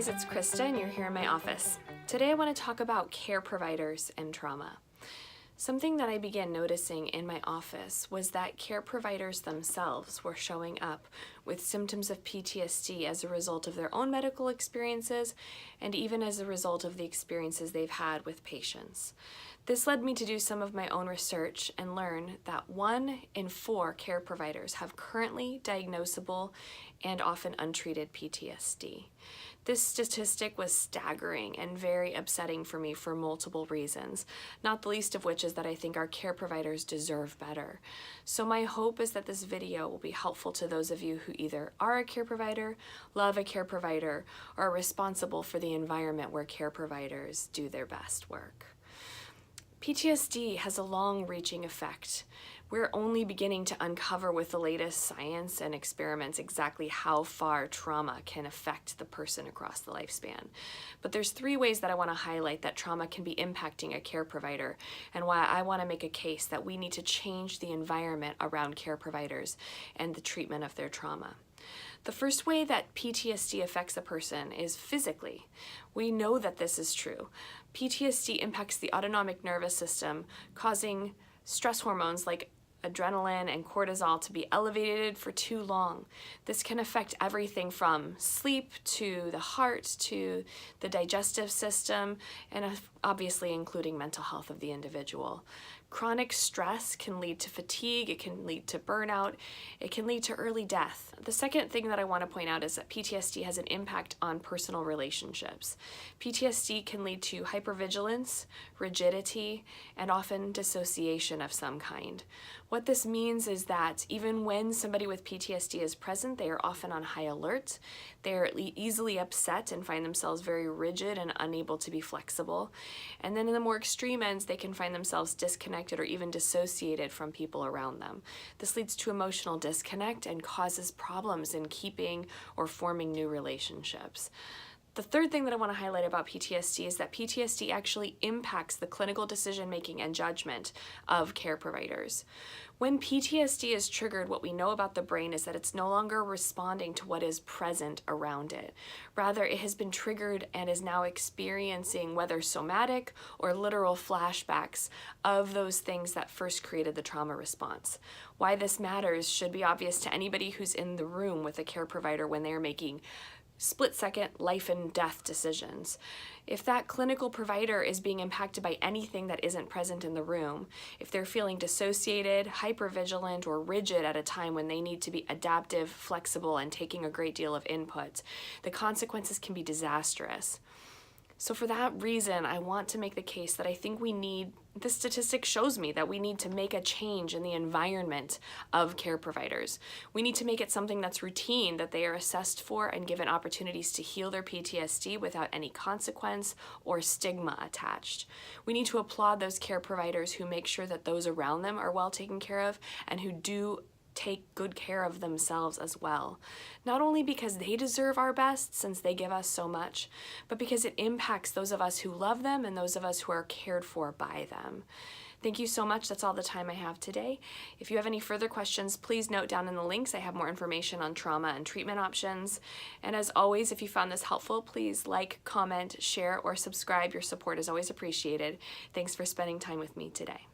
guys, it's Krista and you're here in my office. Today I want to talk about care providers and trauma. Something that I began noticing in my office was that care providers themselves were showing up with symptoms of PTSD as a result of their own medical experiences and even as a result of the experiences they've had with patients. This led me to do some of my own research and learn that 1 in 4 care providers have currently diagnosable and often untreated PTSD. This statistic was staggering and very upsetting for me for multiple reasons, not the least of which is that I think our care providers deserve better. So my hope is that this video will be helpful to those of you who either are a care provider, love a care provider, or are responsible for the environment where care providers do their best work. PTSD has a long-reaching effect. We're only beginning to uncover with the latest science and experiments exactly how far trauma can affect the person across the lifespan. But there's 3 ways that I want to highlight that trauma can be impacting a care provider and why I want to make a case that we need to change the environment around care providers and the treatment of their trauma. The first way that PTSD affects a person is physically. We know that this is true. PTSD impacts the autonomic nervous system, causing stress hormones like adrenaline and cortisol to be elevated for too long. This can affect everything from sleep to the heart to the digestive system and obviously including mental health of the individual. Chronic stress can lead to fatigue, it can lead to burnout, it can lead to early death. The second thing that I want to point out is that PTSD has an impact on personal relationships. PTSD can lead to hypervigilance, rigidity, and often dissociation of some kind. What this means is that even when somebody with PTSD is present, they are often on high alert. They are easily upset and find themselves very rigid and unable to be flexible. And then in the more extreme ends, they can find themselves disconnected or even dissociated from people around them. This leads to emotional disconnect and causes problems in keeping or forming new relationships. The third thing that I want to highlight about PTSD is that PTSD actually impacts the clinical decision-making and judgment of care providers. When PTSD is triggered, what we know about the brain is that it's no longer responding to what is present around it. Rather, it has been triggered and is now experiencing whether somatic or literal flashbacks of those things that first created the trauma response. Why this matters should be obvious to anybody who's in the room with a care provider when they are making split-second life and death decisions. If that clinical provider is being impacted by anything that isn't present in the room, if they're feeling dissociated, hypervigilant, or rigid at a time when they need to be adaptive, flexible, and taking a great deal of input, the consequences can be disastrous. So for that reason, I want to make the case that I think this statistic shows me that we need to make a change in the environment of care providers. We need to make it something that's routine, that they are assessed for and given opportunities to heal their PTSD without any consequence or stigma attached. We need to applaud those care providers who make sure that those around them are well taken care of and who do take good care of themselves as well. Not only because they deserve our best since they give us so much, but because it impacts those of us who love them and those of us who are cared for by them. Thank you so much. That's all the time I have today. If you have any further questions, please note down in the links. I have more information on trauma and treatment options. And as always, if you found this helpful, please like, comment, share, or subscribe. Your support is always appreciated. Thanks for spending time with me today.